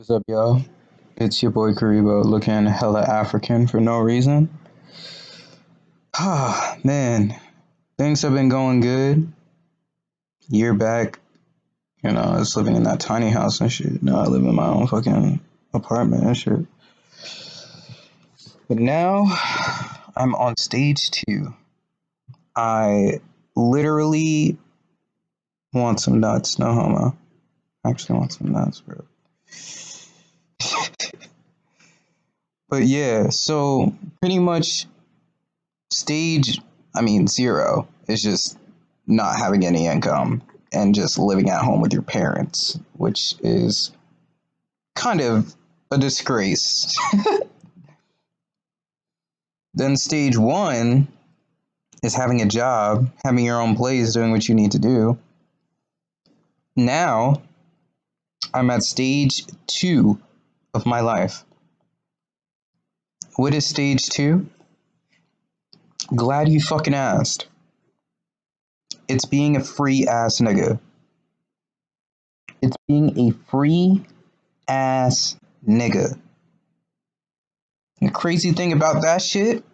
What's up, y'all? It's your boy Karibo looking hella African for no reason. Ah, man, things have been going good. Year back, I was living in that tiny house and shit. Now I live in my own fucking apartment and shit. But now I'm on stage two. I literally want some nuts, no homo. I actually want some nuts, bro. But yeah, so pretty much stage, zero is just not having any income and just living at home with your parents, which is kind of a disgrace. Then stage one is having a job, having your own place, doing what you need to do. Now I'm at stage two of my life. What is stage two? Glad you fucking asked. It's being a free ass nigga. It's being a free ass nigga. And the crazy thing about that shit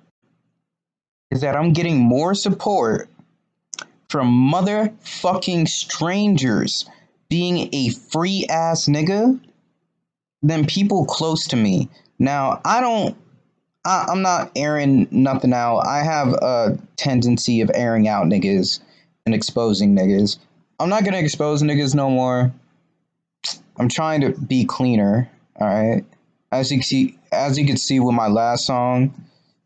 is that I'm getting more support from motherfucking strangers being a free ass nigga than people close to me. Now, I'm not airing nothing out. I have a tendency of airing out niggas and exposing niggas. I'm not gonna expose niggas no more. I'm trying to be cleaner, alright? As you can see with my last song,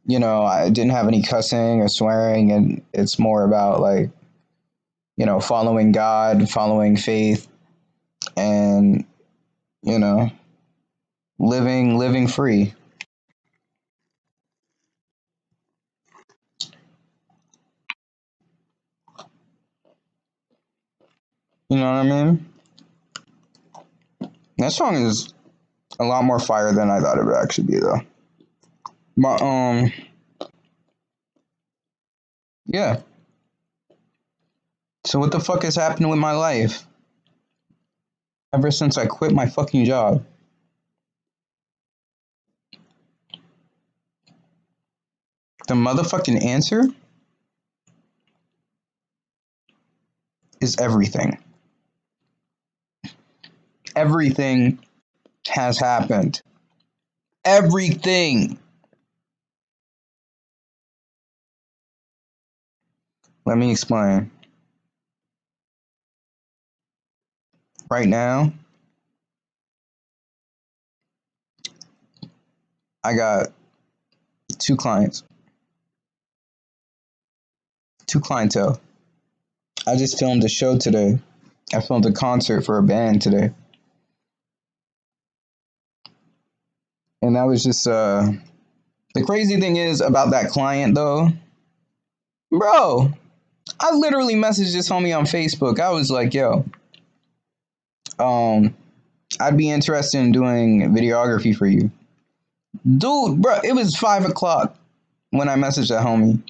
I didn't have any cussing or swearing, and it's more about like, following God, following faith, and you know, living free. You know what I mean? That song is a lot more fire than I thought it would actually be, though. But yeah. So what the fuck has happened with my life ever since I quit my fucking job? The motherfucking answer is everything. Everything has happened. Everything. Let me explain. Right now, I got two clients, two clientele. I just filmed a show today. I filmed a concert for a band today. And that was just the crazy thing is about that client though, bro, I literally messaged this homie on Facebook. I was like, yo, um, I'd be interested in doing videography for you. Dude, bro, it was 5 o'clock when I messaged that homie.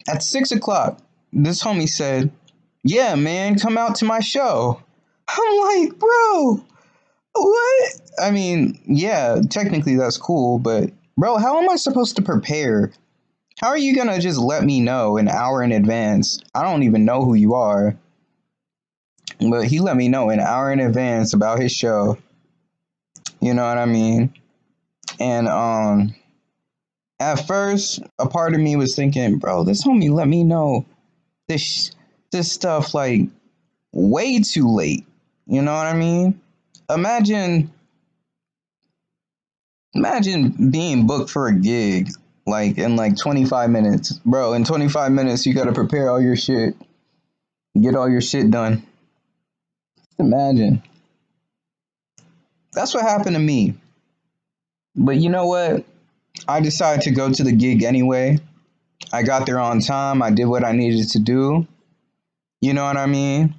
At 6 o'clock, this homie said, yeah, man, come out to my show. I'm like, bro, what? I mean, yeah, technically that's cool, but bro, how am I supposed to prepare? How are you gonna just let me know an hour in advance? I don't even know who you are, but he let me know an hour in advance about his show. You know what I mean? And at first, a part of me was thinking, bro, this homie let me know this this stuff like way too late. You know what I mean? Imagine Imagine being booked for a gig like in like 25 minutes. Bro, in 25 minutes you got to prepare all your shit, get all your shit done. Imagine. That's what happened to me. But you know what? I decided to go to the gig anyway. I got there on time. I did what I needed to do. You know what I mean?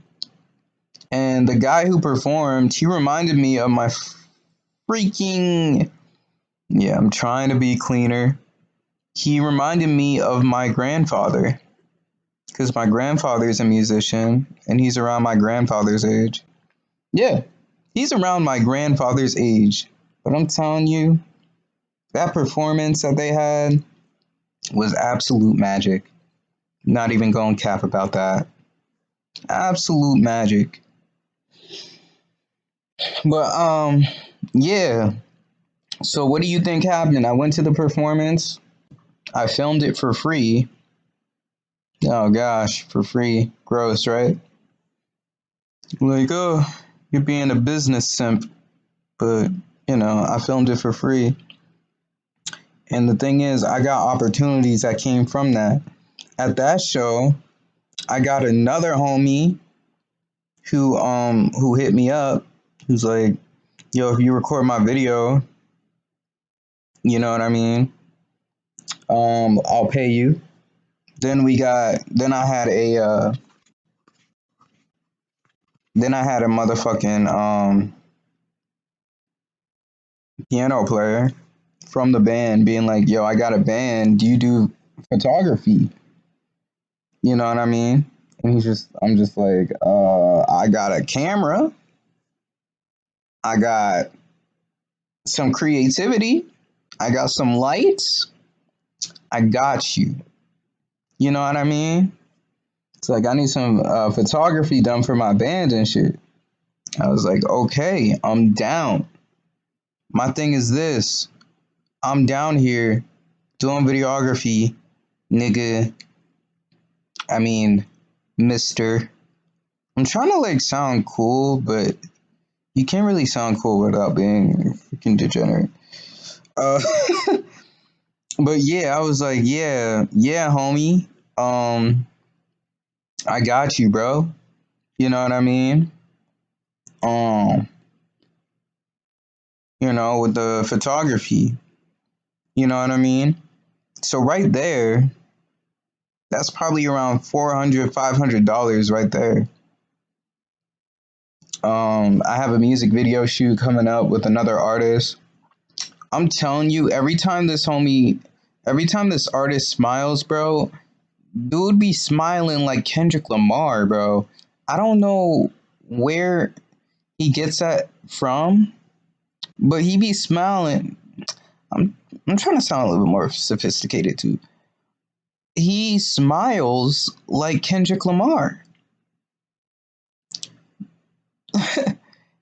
And the guy who performed, he reminded me of my freaking. Yeah, I'm trying to be cleaner. He reminded me of my grandfather. Because my grandfather is a musician and he's around my grandfather's age. Yeah, He's around my grandfather's age. But I'm telling you, that performance that they had was absolute magic. Not even going cap about that. Absolute magic. But yeah. So what do you think happened? I went to the performance. I filmed it for free. Oh gosh, for free. Gross, right? Like, oh, you're being a business simp. But, I filmed it for free. And the thing is, I got opportunities that came from that. At that show, I got another homie who hit me up, who's like, yo, if you record my video, you know what I mean? I'll pay you. Then I had a motherfucking piano player from the band being like, yo, I got a band, do you do photography? You know what I mean? And I'm just like, I got a camera, I got some creativity, I got some lights, I got you. You know what I mean? It's like I need some photography done for my band and shit. I was like, okay, I'm down. My thing is this: I'm down here doing videography, nigga. I mean, Mister. I'm trying to like sound cool, but you can't really sound cool without being freaking degenerate. Uh, but yeah, I was like, yeah, homie. Um, I got you, bro. You know what I mean? Um, with the photography. You know what I mean? So right there, that's probably around $400, $500 right there. I have a music video shoot coming up with another artist. I'm telling you, every time this artist smiles, bro, dude be smiling like Kendrick Lamar, bro. I don't know where he gets that from, but he be smiling. I'm I'm trying to sound a little bit more sophisticated too. He smiles like Kendrick Lamar.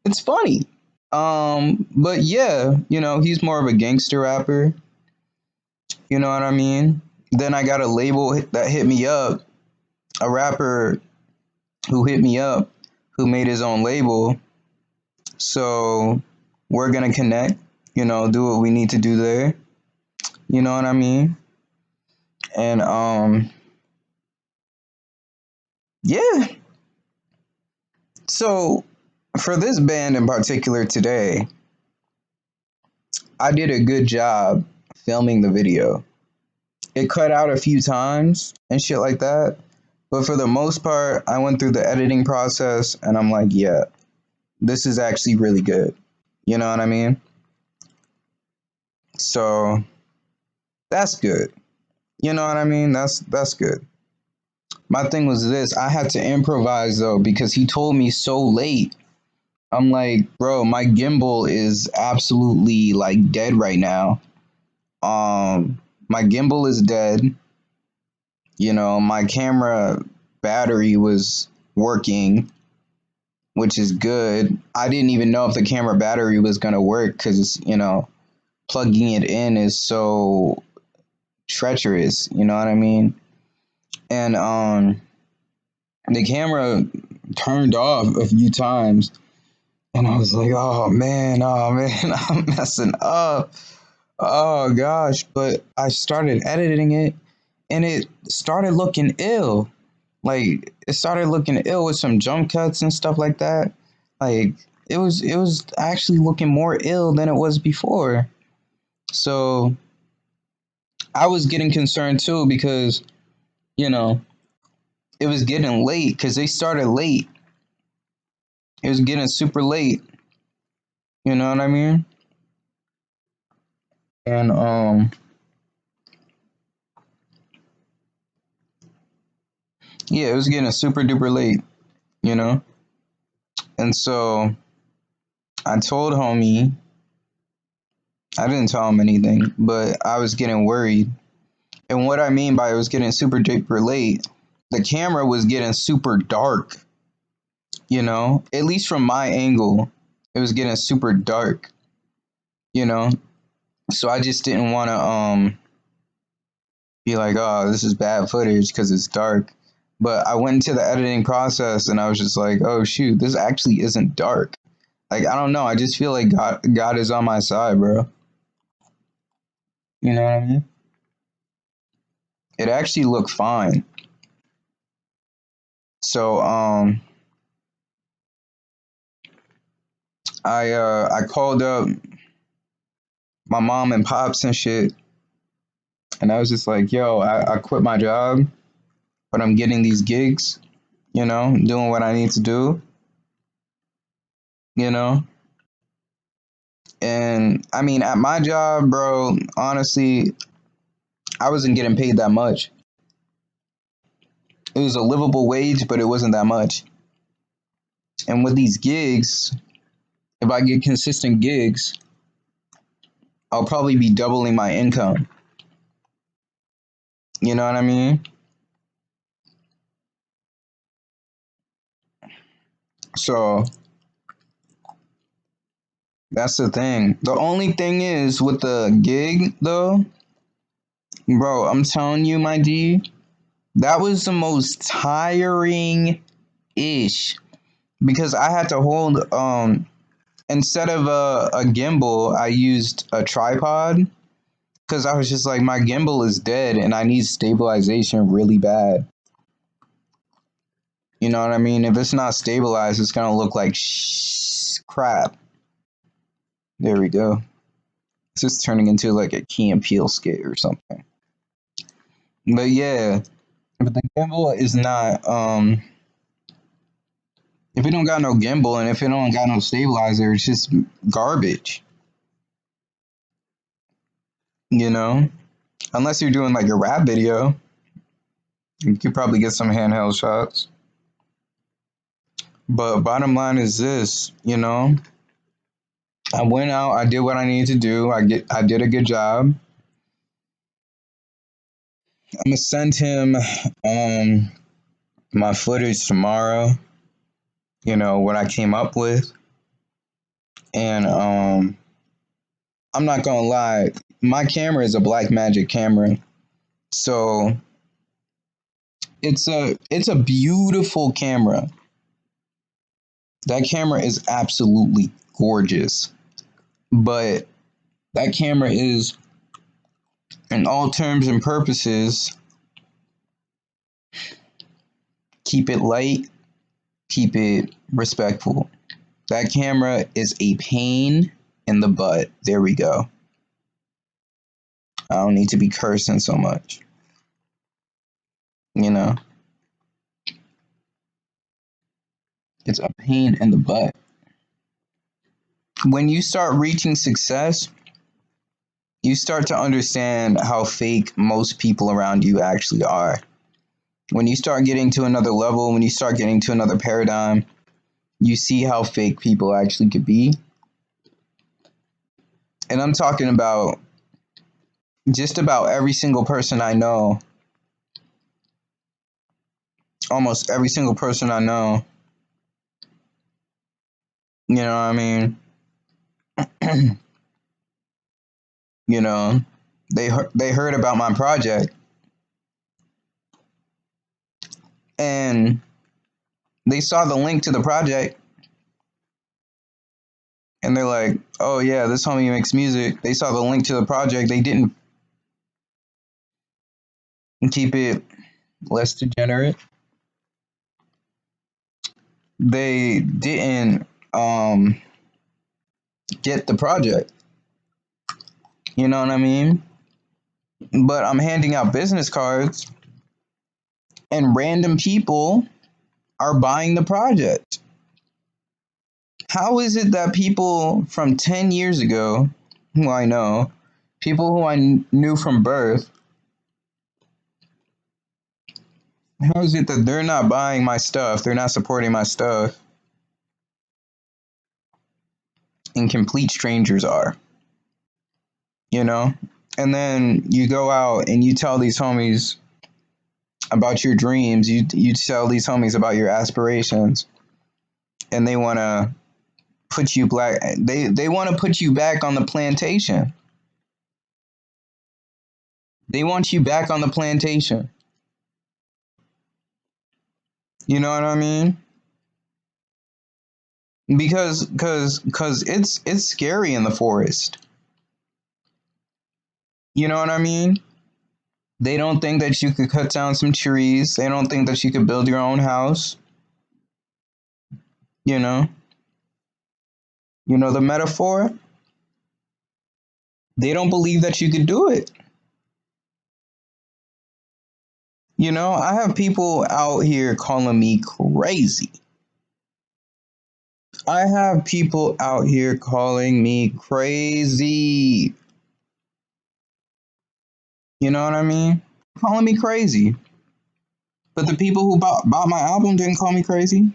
It's funny. But yeah, he's more of a gangster rapper. You know what I mean? Then I got a label that hit me up, a rapper who hit me up, who made his own label. So we're gonna connect, do what we need to do there. You know what I mean? And yeah. So for this band in particular today, I did a good job filming the video. It cut out a few times and shit like that. But for the most part, I went through the editing process and I'm like, yeah, this is actually really good. You know what I mean? So that's good. You know what I mean? That's good. My thing was this: I had to improvise though because he told me so late. I'm like, bro, my gimbal is absolutely like dead right now. My gimbal is dead. My camera battery was working, which is good. I didn't even know if the camera battery was gonna work because plugging it in is so treacherous. You know what I mean? And the camera turned off a few times, and I was like, oh man, I'm messing up. Oh gosh, but I started editing it, and it started looking ill. Like it started looking ill with some jump cuts and stuff like that. Like it was actually looking more ill than it was before. So I was getting concerned too because, you know, it was getting late because they started late. It was getting super late. You know what I mean? And yeah, it was getting super duper late, you know? And so I told homie, I didn't tell him anything, but I was getting worried. And what I mean by it was getting super duper late, the camera was getting super dark, at least from my angle, it was getting super dark, you know? So I just didn't want to be like, oh, this is bad footage because it's dark. But I went into the editing process and I was just like, oh shoot, this actually isn't dark. Like I don't know, I just feel like God is on my side, bro. You know what I mean? It actually looked fine. So I called up my mom and pops and shit, and I was just like, yo, I quit my job, but I'm getting these gigs, doing what I need to do, you know? And I mean, at my job, bro, honestly, I wasn't getting paid that much. It was a livable wage, but it wasn't that much. And with these gigs, if I get consistent gigs, I'll probably be doubling my income. You know what I mean? So that's the thing. The only thing is with the gig, though, bro, I'm telling you, my G, that was the most tiring ish because I had to hold instead of a gimbal, I used a tripod because I was just like my gimbal is dead and I need stabilization really bad. You know what I mean? If it's not stabilized, it's gonna look like crap. There we go. It's just turning into like a Key and Peele skit or something. But yeah, if the gimbal is not if it don't got no gimbal and if it don't got no stabilizer, it's just garbage. You know? Unless you're doing like a rap video, you could probably get some handheld shots. But bottom line is this, I went out, I did what I needed to do. I did a good job. I'm gonna send him my footage tomorrow, what I came up with. And I'm not gonna lie, my camera is a Blackmagic camera. So it's a beautiful camera. That camera is absolutely gorgeous. But that camera is, in all terms and purposes, keep it light, keep it respectful. That camera is a pain in the butt. There we go. I don't need to be cursing so much. You know, it's a pain in the butt. When you start reaching success, you start to understand how fake most people around you actually are. When you start getting to another level, when you start getting to another paradigm, you see how fake people actually could be. And I'm talking about just about every single person I know, almost every single person I know, you know what I mean? You know, they heard about my project and they saw the link to the project and they're like, "Oh yeah, this homie makes music." They saw the link to the project. They didn't keep it less degenerate. They didn't get the project. You know what I mean? But I'm handing out business cards and random people are buying the project. How is it that people from 10 years ago, who I know, people who I knew from birth, how is it that they're not buying my stuff? They're not supporting my stuff. and complete strangers are, you know? And then you go out and you tell these homies about your dreams, you tell these homies about your aspirations, and they want to put you black they want to put you back on the plantation. They want you back on the plantation. You know what I mean? Because it's scary in the forest. You know what I mean? They don't think that you could cut down some trees. They don't think that you could build your own house. You know? You know the metaphor? They don't believe that you could do it. You know, I have people out here calling me crazy. I have people out here calling me crazy. You know what I mean? Calling me crazy. But the people who bought my album didn't call me crazy.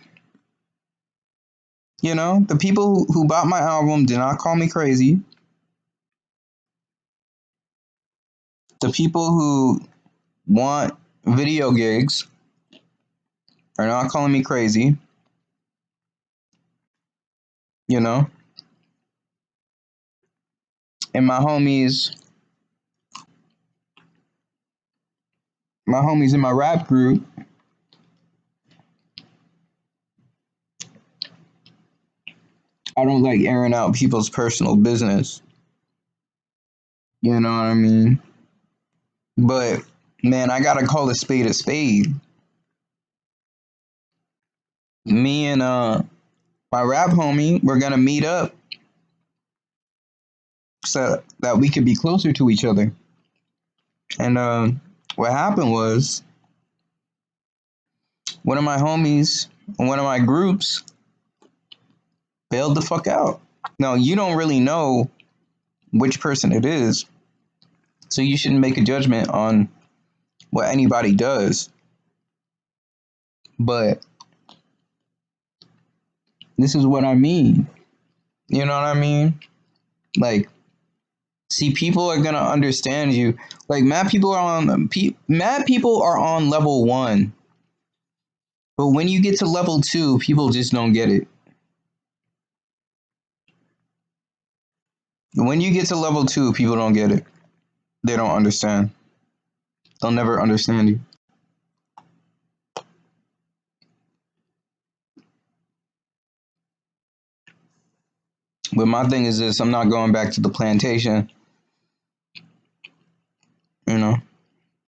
You know, the people who bought my album did not call me crazy. The people who want video gigs are not calling me crazy. You know? And my homies in my rap group, I don't like airing out people's personal business. You know what I mean? But man, I gotta call a spade a spade. Me and my rap homie, we're gonna meet up so that we could be closer to each other. And what happened was one of my homies, one of my groups, bailed the fuck out. Now you don't really know which person it is, so you shouldn't make a judgment on what anybody does. But this is what I mean. You know what I mean? Like, see, people are gonna understand you. Like, mad people are on level 1, but when you get to level 2, people just don't get it. When you get to level 2, people don't get it. They don't understand. They'll never understand you. But my thing is this: I'm not going back to the plantation. You know,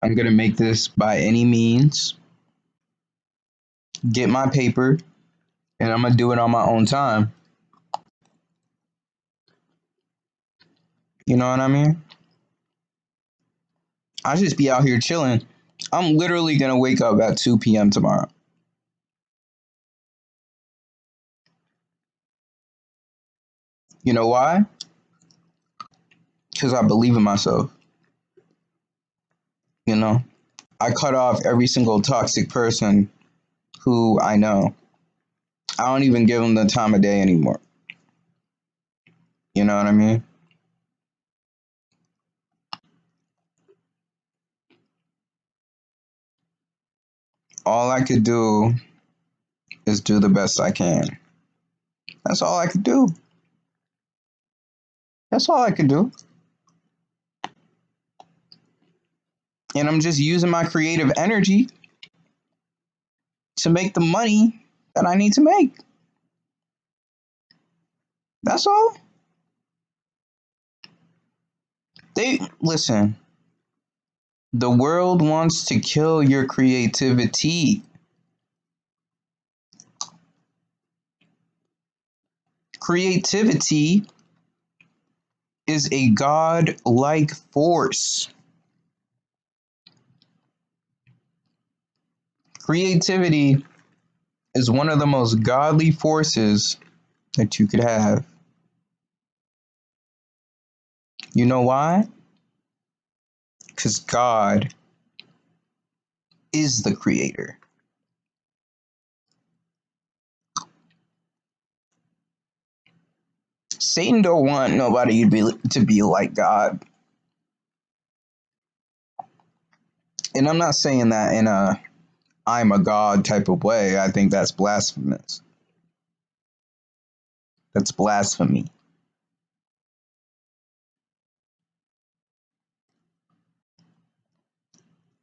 I'm gonna make this by any means, get my paper, and I'm gonna do it on my own time. You know what I mean? I just be out here chilling. I'm literally gonna wake up at 2 p.m. tomorrow. You know why? Because I believe in myself. You know, I cut off every single toxic person who I know. I don't even give them the time of day anymore. You know what I mean? All I could do is do the best I can. That's all I could do. That's all I could do. And I'm just using my creative energy to make the money that I need to make. That's all. They listen. The world wants to kill your creativity. Creativity is a god-like force. Creativity is one of the most godly forces that you could have. You know why? Because God is the creator. Satan don't want nobody to be like God. And I'm not saying that in a I'm a God type of way. I think that's blasphemous. That's blasphemy.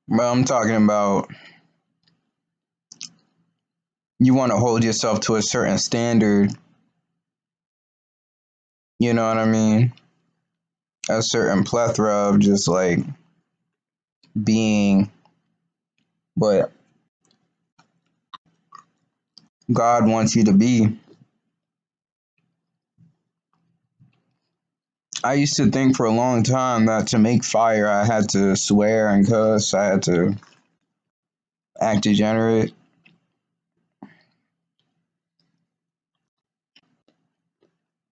But I'm talking about you want to hold yourself to a certain standard. You know what I mean? A certain plethora of just like being what God wants you to be. I used to think for a long time that to make fire, I had to swear and cuss. I had to act degenerate.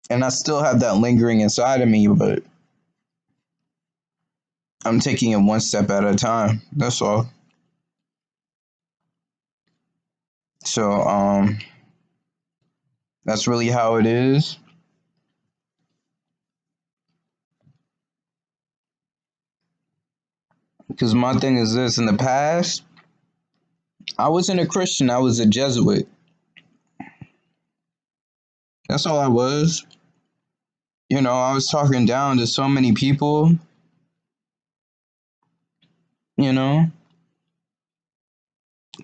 And I still have that lingering inside of me, but I'm taking it one step at a time. That's all. So, that's really how it is. Because my thing is this: in the past, I wasn't a Christian. I was a Jesuit. That's all I was. I was talking down to so many people. You know,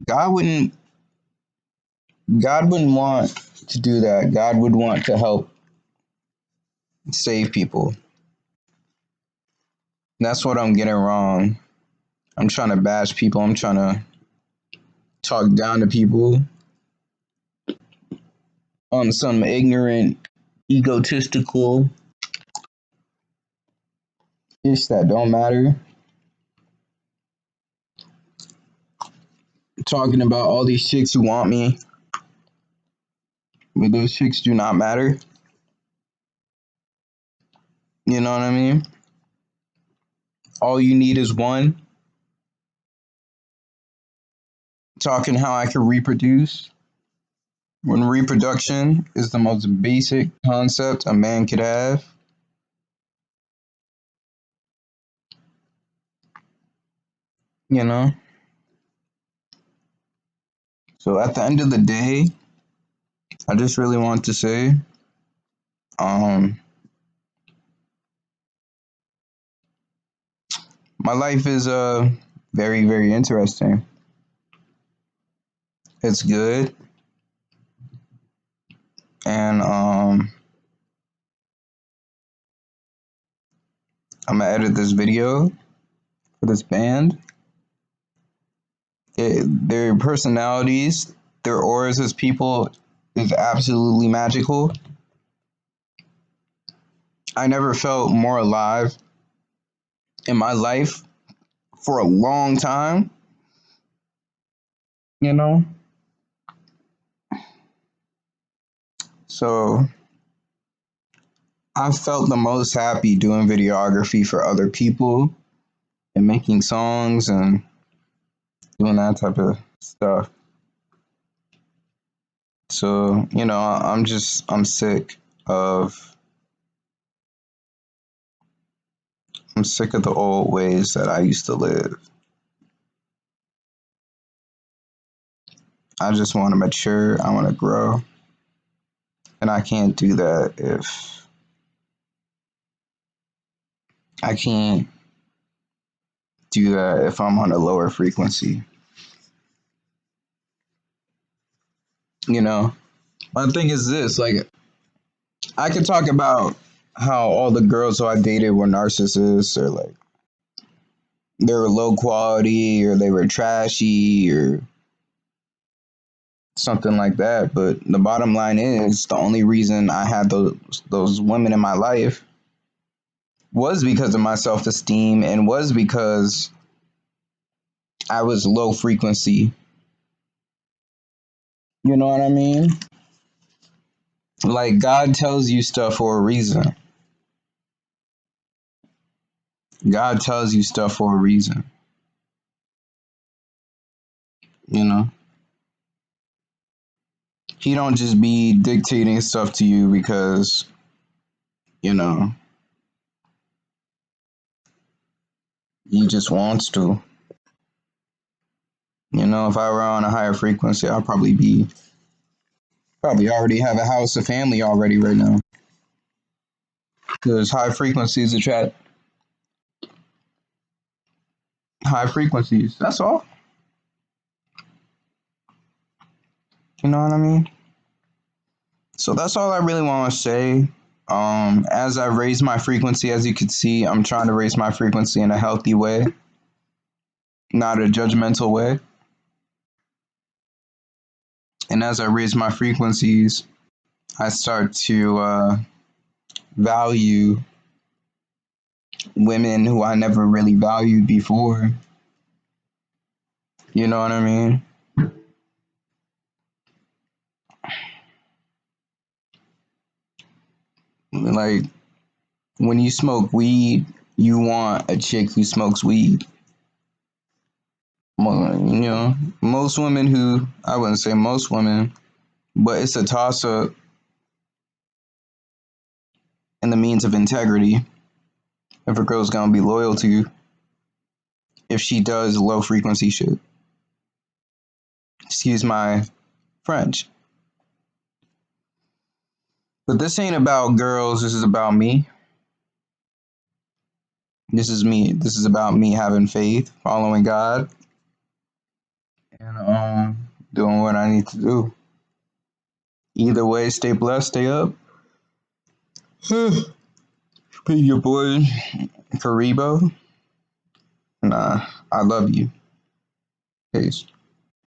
God wouldn't. God wouldn't want to do that. God would want to help save people. That's what I'm getting wrong. I'm trying to bash people. I'm trying to talk down to people on some ignorant, egotistical ish that don't matter. Talking about all these chicks who want me, but those chicks do not matter. You know what I mean? All you need is one. Talking how I can reproduce when reproduction is the most basic concept a man could have. You know? So at the end of the day, I just really want to say, um, my life is very, very interesting. It's good. And I'm gonna edit this video for this band. Their personalities, their auras as people is absolutely magical. I never felt more alive in my life for a long time, you know? So I felt the most happy doing videography for other people and making songs and doing that type of stuff. So, of I'm sick of the old ways that I used to live. I just want to mature, I want to grow, and I can't do that if I can't do that if I'm on a lower frequency. You know, my thing is this: like, I could talk about how all the girls who I dated were narcissists, or like they were low quality, or they were trashy, or something like that. But the bottom line is, the only reason I had those women in my life was because of my self esteem and was because I was low frequency. You know what I mean? Like, God tells you stuff for a reason. God tells you stuff for a reason. You know, He don't just be dictating stuff to you because you know, he just wants to. You know, if I were on a higher frequency, I'd probably already have a house, a family already right now. Because high frequencies attract high frequencies. That's all. You know what I mean? So that's all I really want to say. As I raise my frequency, as you can see, I'm trying to raise my frequency in a healthy way, not a judgmental way. And as I raise my frequencies, I start to value women who I never really valued before. You know what I mean? Like, when you smoke weed, you want a chick who smokes weed. You know, most women who, I wouldn't say most women, but it's a toss up in the means of integrity. If a girl's gonna be loyal to you, if she does low frequency shit. Excuse my French. But this ain't about girls, this is about me. This is me. This is about me having faith, following God, and doing what I need to do. Either way, stay blessed, stay up. Be your boy Karibo. And I love you. Peace.